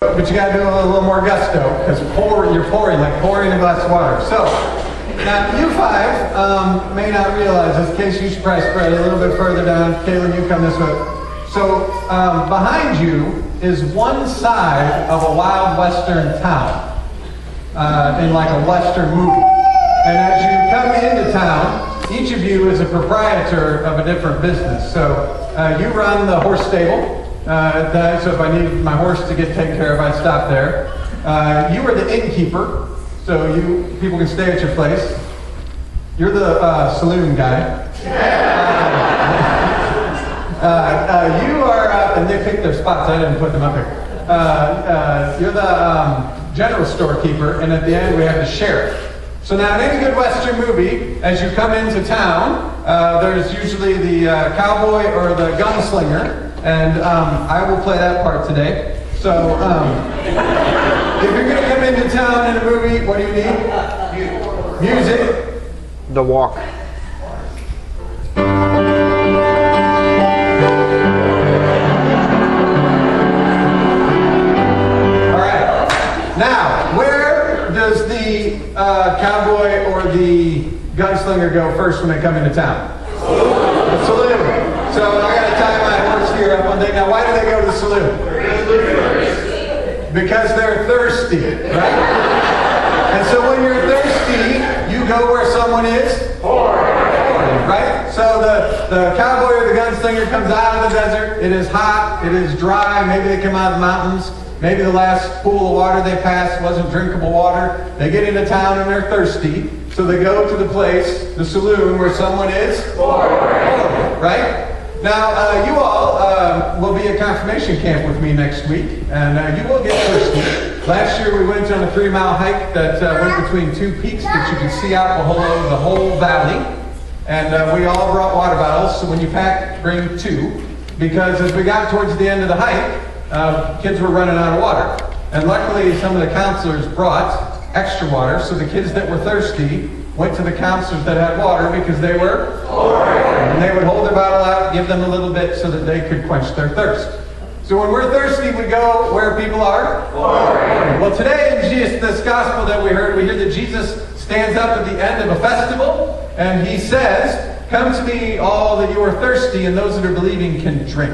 But you got to do it with a little more gusto, because you're pouring a glass of water. So, now you five may not realize this. Casey, you should probably spread a little bit further down. Caitlin, you come this way. So, behind you is one side of a wild western town, in like a western movie. And as you come into town, each of you is a proprietor of a different business. So, you run the horse stable. So if I need my horse to get taken care of, I'd stop there. You are the innkeeper, so people can stay at your place. You're the saloon guy. You are, and they picked their spots, I didn't put them up here. You're the general storekeeper, and at the end we have the sheriff. So now in any good Western movie, as you come into town, there's usually the cowboy or the gunslinger. And I will play that part today. So, if you're going to come into town in a movie, what do you need? Music. The walk. Alright. Now, where does the cowboy or the gunslinger go first when they come into town? The saloon. So, I got to tie my horse here up one day. Now, why do they go to the saloon? Because they're thirsty, right? And so when you're thirsty, you go where someone is? Right? So the cowboy or the gunslinger comes out of the desert. It is hot. It is dry. Maybe they come out of the mountains. Maybe the last pool of water they passed wasn't drinkable water. They get into town and they're thirsty. So they go to the place, the saloon, where someone is? Right? Now, you all will be at confirmation camp with me next week, and you will get thirsty. Last year we went on a 3-mile hike that went between two peaks that you could see out the whole valley. And we all brought water bottles, so when you pack, bring 2. Because as we got towards the end of the hike, kids were running out of water. And luckily some of the counselors brought extra water, so the kids that were thirsty went to the counselors that had water because they were and they would hold their bottle out, give them a little bit so that they could quench their thirst. So when we're thirsty, we go where people are? Well, today in this gospel that we hear that Jesus stands up at the end of a festival and he says, "Come to me, all that you are thirsty, and those that are believing can drink."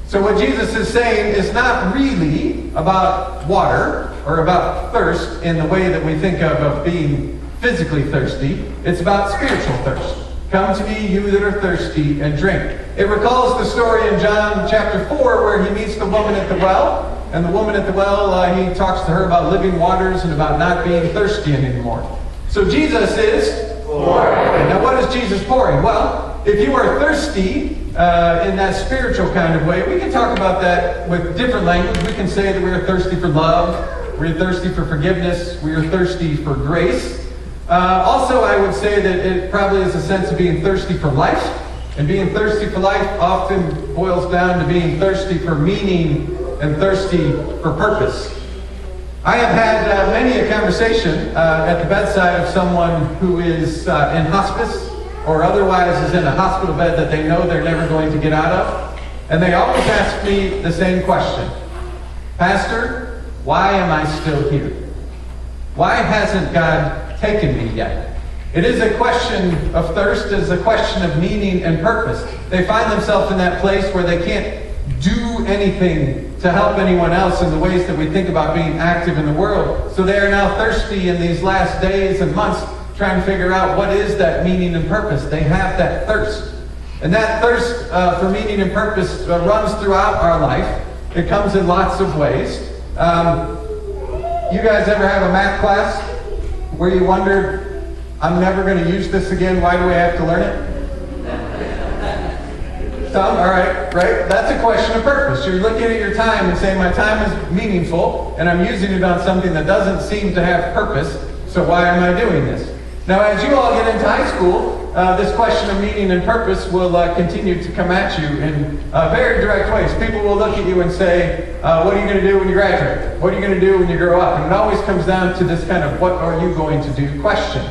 So what Jesus is saying is not really about water or about thirst in the way that we think of being physically thirsty. It's about spiritual thirst. Come to me, you that are thirsty, and drink. It recalls the story in John chapter 4 where he meets the woman at the well. And the woman at the well, he talks to her about living waters and about not being thirsty anymore. So Jesus is pouring. Now what is Jesus pouring? Well, if you are thirsty in that spiritual kind of way, we can talk about that with different language. We can say that we are thirsty for love. We are thirsty for forgiveness. We are thirsty for grace. Also, I would say that it probably is a sense of being thirsty for life. And being thirsty for life often boils down to being thirsty for meaning and thirsty for purpose. I have had many a conversation at the bedside of someone who is in hospice or otherwise is in a hospital bed that they know they're never going to get out of. And they always ask me the same question. "Pastor, why am I still here? Why hasn't God taken me yet?" It is a question of thirst. It is a question of meaning and purpose. They find themselves in that place where they can't do anything to help anyone else in the ways that we think about being active in the world. So they are now thirsty in these last days and months trying to figure out what is that meaning and purpose. They have that thirst. And that thirst for meaning and purpose runs throughout our life. It comes in lots of ways. You guys ever have a math class where you wondered, "I'm never going to use this again, why do we have to learn it?" Some? All right, right? That's a question of purpose. You're looking at your time and saying, my time is meaningful, and I'm using it on something that doesn't seem to have purpose, so why am I doing this? Now, as you all get into high school, this question of meaning and purpose will continue to come at you in very direct ways. People will look at you and say, what are you going to do when you graduate? What are you going to do when you grow up? And it always comes down to this kind of what are you going to do question.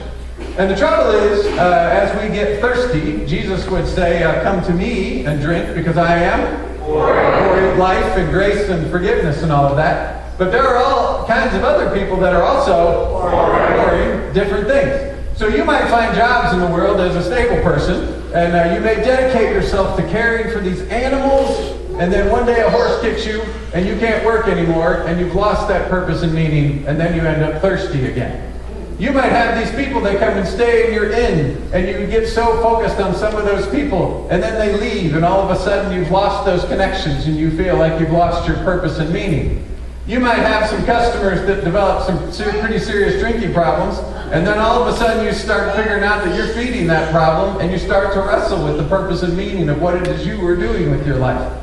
And the trouble is, as we get thirsty, Jesus would say, come to me and drink because I am for life and grace and forgiveness and all of that. But there are all kinds of other people that are also pouring different things. So you might find jobs in the world as a stable person, and you may dedicate yourself to caring for these animals, and then one day a horse kicks you, and you can't work anymore, and you've lost that purpose and meaning, and then you end up thirsty again. You might have these people that come and stay in your inn, and you get so focused on some of those people, and then they leave, and all of a sudden you've lost those connections, and you feel like you've lost your purpose and meaning. You might have some customers that develop some pretty serious drinking problems, and then all of a sudden you start figuring out that you're feeding that problem, and you start to wrestle with the purpose and meaning of what it is you were doing with your life.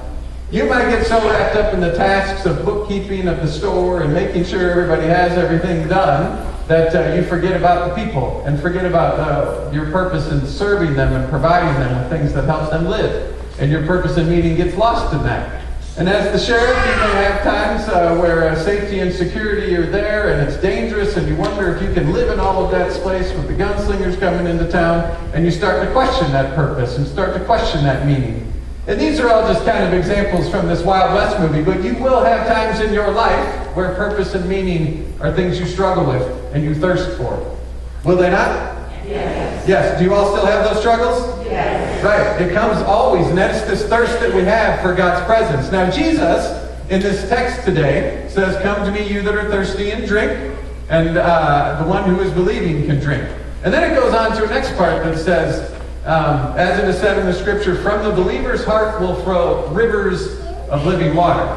You might get so wrapped up in the tasks of bookkeeping of the store and making sure everybody has everything done that you forget about the people and forget about your purpose in serving them and providing them with things that helps them live. And your purpose and meaning gets lost in that. And as the sheriff, you may have times where safety and security are there and it's dangerous and you wonder if you can live in all of that space with the gunslingers coming into town, and you start to question that purpose and start to question that meaning. And these are all just kind of examples from this Wild West movie, but you will have times in your life where purpose and meaning are things you struggle with and you thirst for. Will they not? Yes. Yes. Do you all still have those struggles? Yes. Right. It comes always, and that's this thirst that we have for God's presence. Now, Jesus, in this text today, says, "Come to me, you that are thirsty, and drink, and the one who is believing can drink." And then it goes on to the next part that says, as it is said in the scripture, "From the believer's heart will flow rivers of living water."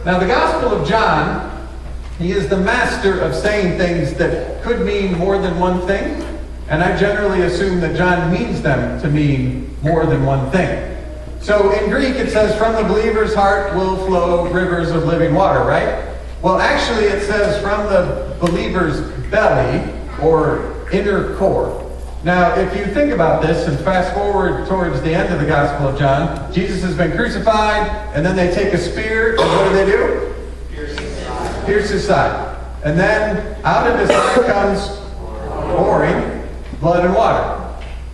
Now, the Gospel of John, he is the master of saying things that could mean more than one thing. And I generally assume that John means them to mean more than one thing. So in Greek it says, "From the believer's heart will flow rivers of living water," right? Well, actually it says, "From the believer's belly," or inner core. Now, if you think about this and fast forward towards the end of the Gospel of John, Jesus has been crucified, and then they take a spear, and what do? Pierce his side. And then out of his side comes pouring blood and water.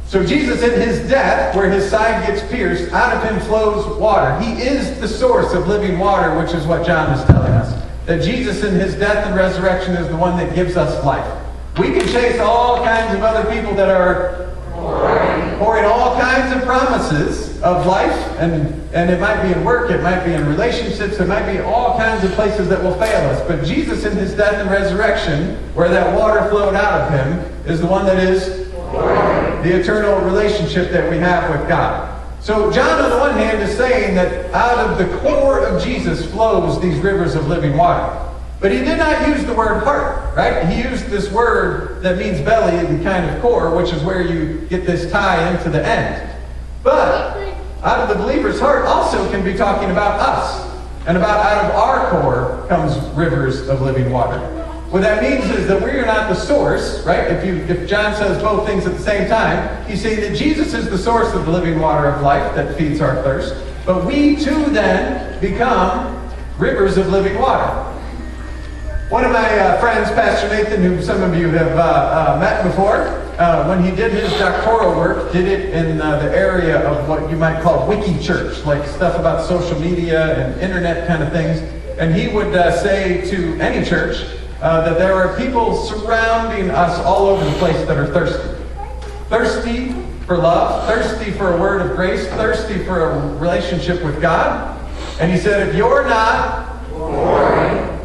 So Jesus, in his death, where his side gets pierced, out of him flows water. He is the source of living water, which is what John is telling us. That Jesus, in his death and resurrection, is the one that gives us life. We can chase all kinds of other people that are pouring all kinds of promises of life, and it might be in work, it might be in relationships, it might be all kinds of places that will fail us. But Jesus, in his death and resurrection, where that water flowed out of him, is the one that is the eternal relationship that we have with God. So John, on the one hand, is saying that out of the core of Jesus flows these rivers of living water. But he did not use the word heart, right? He used this word that means belly and kind of core, which is where you get this tie into the end. But out of the believer's heart also can be talking about us. And about out of our core comes rivers of living water. What that means is that we are not the source, right? If John says both things at the same time, he's saying that Jesus is the source of the living water of life that feeds our thirst. But we too then become rivers of living water. One of my friends, Pastor Nathan, who some of you have met before, when he did his doctoral work, did it in the area of what you might call wiki church, like stuff about social media and internet kind of things. And he would say to any church that there are people surrounding us all over the place that are thirsty. Thirsty for love, thirsty for a word of grace, thirsty for a relationship with God. And he said, if you're not,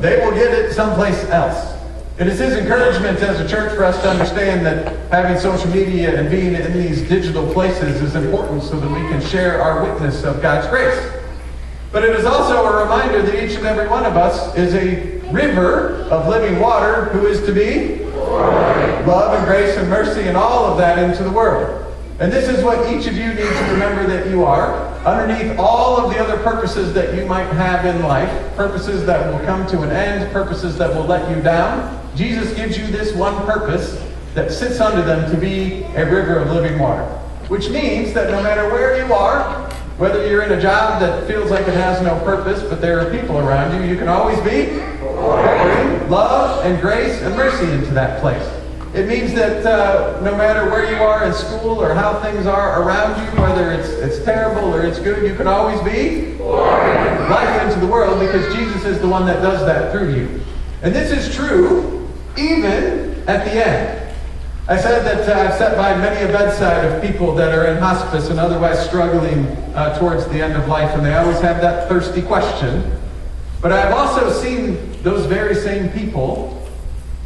they will get it someplace else. It is his encouragement as a church for us to understand that having social media and being in these digital places is important so that we can share our witness of God's grace. But it is also a reminder that each and every one of us is a river of living water who is to be love and grace and mercy and all of that into the world. And this is what each of you need to remember that you are. Underneath all of the other purposes that you might have in life, purposes that will come to an end, purposes that will let you down, Jesus gives you this one purpose that sits under them to be a river of living water. Which means that no matter where you are, whether you're in a job that feels like it has no purpose, but there are people around you, you can always be pouring love and grace and mercy into that place. It means that no matter where you are in school or how things are around you, whether it's terrible or it's good, you can always be life into the world because Jesus is the one that does that through you. And this is true even at the end. I said that I've sat by many a bedside of people that are in hospice and otherwise struggling towards the end of life, and they always have that thirsty question. But I've also seen those very same people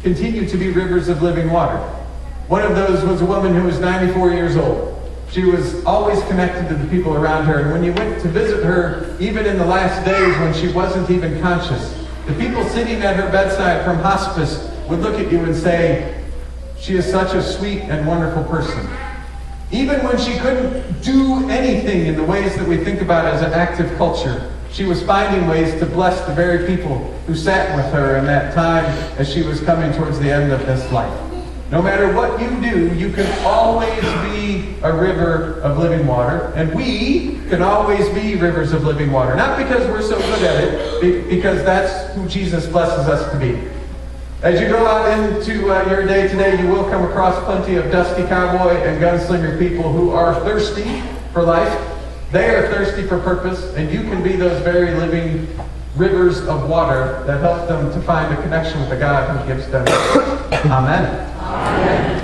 continue to be rivers of living water. One of those was a woman who was 94 years old. She was always connected to the people around her, and when you went to visit her, even in the last days when she wasn't even conscious, the people sitting at her bedside from hospice would look at you and say, "She is such a sweet and wonderful person." Even when she couldn't do anything in the ways that we think about as an active culture, she was finding ways to bless the very people who sat with her in that time as she was coming towards the end of this life. No matter what you do, you can always be a river of living water, and we can always be rivers of living water. Not because we're so good at it, because that's who Jesus blesses us to be. As you go out into your day today, you will come across plenty of dusty cowboy and gunslinger people who are thirsty for life. They are thirsty for purpose, and you can be those very living rivers of water that help them to find a connection with the God who gives them. Amen. Amen.